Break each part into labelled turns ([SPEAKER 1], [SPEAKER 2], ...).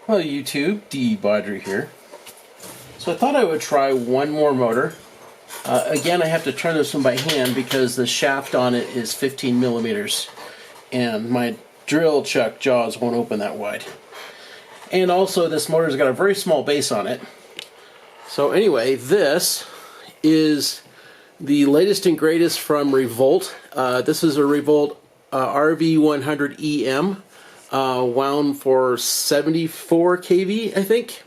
[SPEAKER 1] Hello YouTube, De-bodgery here. So I thought I would try one more motor. Again, I have to turn this one by hand because the shaft on it is 15 millimeters and my drill chuck jaws won't open that wide. And also this motor's got a very small base on it. So anyway, this is the latest and greatest from Revolt. This is a Revolt RV-100Em. Wound for 74 kV, I think.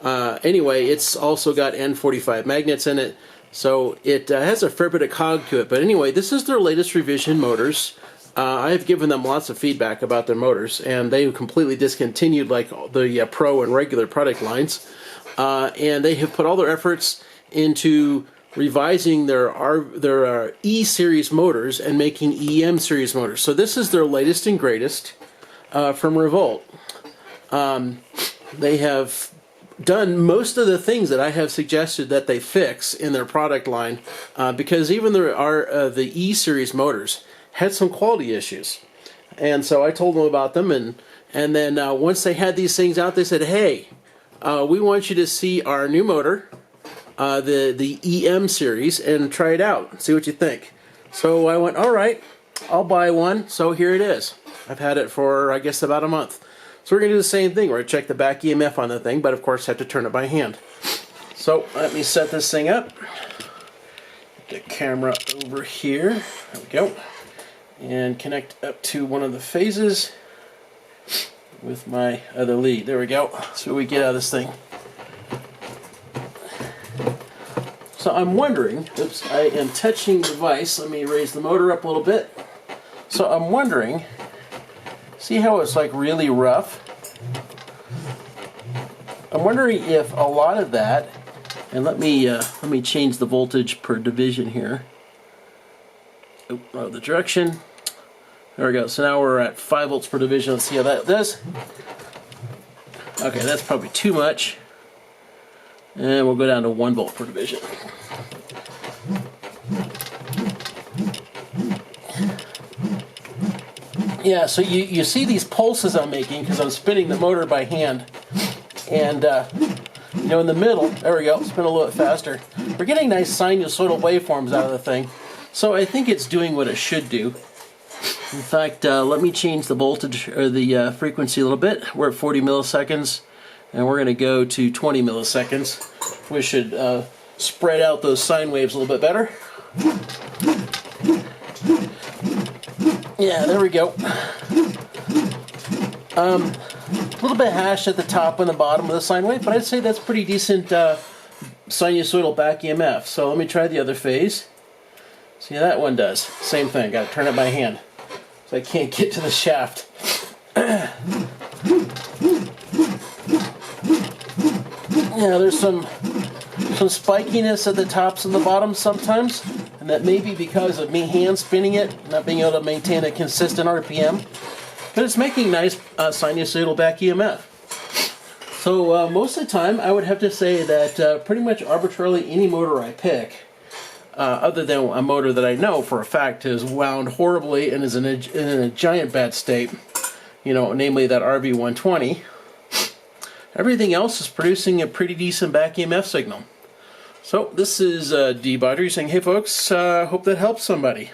[SPEAKER 1] Anyway, it's also got N45 magnets in it, so it has a fair bit of cog to it. But anyway, this is their latest revision motors. I have given them lots of feedback about their motors, and they completely discontinued like the Pro and regular product lines. And they have put all their efforts into revising their E series motors and making EM series motors. So this is their latest and greatest. From Revolt. They have done most of the things that I have suggested that they fix in their product line, because even the E-Series motors had some quality issues. And so I told them about them, and then once they had these things out, they said, hey, we want you to see our new motor, the EM series, and try it out, see what you think. So I went, all right, I'll buy one, so here it is. I've had it for, I guess, about a month. So we're going to do the same thing. We're going to check the back EMF on the thing, but of course have to turn it by hand. So let me set this thing up. Get the camera over here. There we go. And connect up to one of the phases with my other lead. There we go. So we get out of this thing. So I'm wondering, oops, I am touching the vise. Let me raise the motor up a little bit. So I'm wondering, see how it's like really rough? I'm wondering if a lot of that, and let me change the voltage per division here. Oh, the direction. There we go. So now we're at 5 volts per division. Let's see how that does. Okay, that's probably too much. And we'll go down to 1 volt per division. Yeah, so you see these pulses I'm making because I'm spinning the motor by hand. And, you know, in the middle, there we go, spin a little bit faster. We're getting nice sinusoidal waveforms out of the thing. So I think it's doing what it should do. In fact, let me change the voltage, or the frequency a little bit. We're at 40 milliseconds, and we're going to go to 20 milliseconds. We should spread out those sine waves a little bit better. Yeah, there we go. A little bit hashed at the top and the bottom of the sine wave, but I'd say that's pretty decent sinusoidal back EMF. So let me try the other phase. See how that one does. Same thing, got to turn it by hand. So I can't get to the shaft. Yeah, there's some spikiness at the tops and the bottoms sometimes. And that may be because of me hand spinning it, not being able to maintain a consistent RPM. But it's making nice sinusoidal back EMF. So most of the time, I would have to say that pretty much arbitrarily any motor I pick, other than a motor that I know for a fact is wound horribly and is in a giant bad state, you know, namely that RV-120, everything else is producing a pretty decent back EMF signal. So this is De-bodgery saying, hey folks, hope that helps somebody.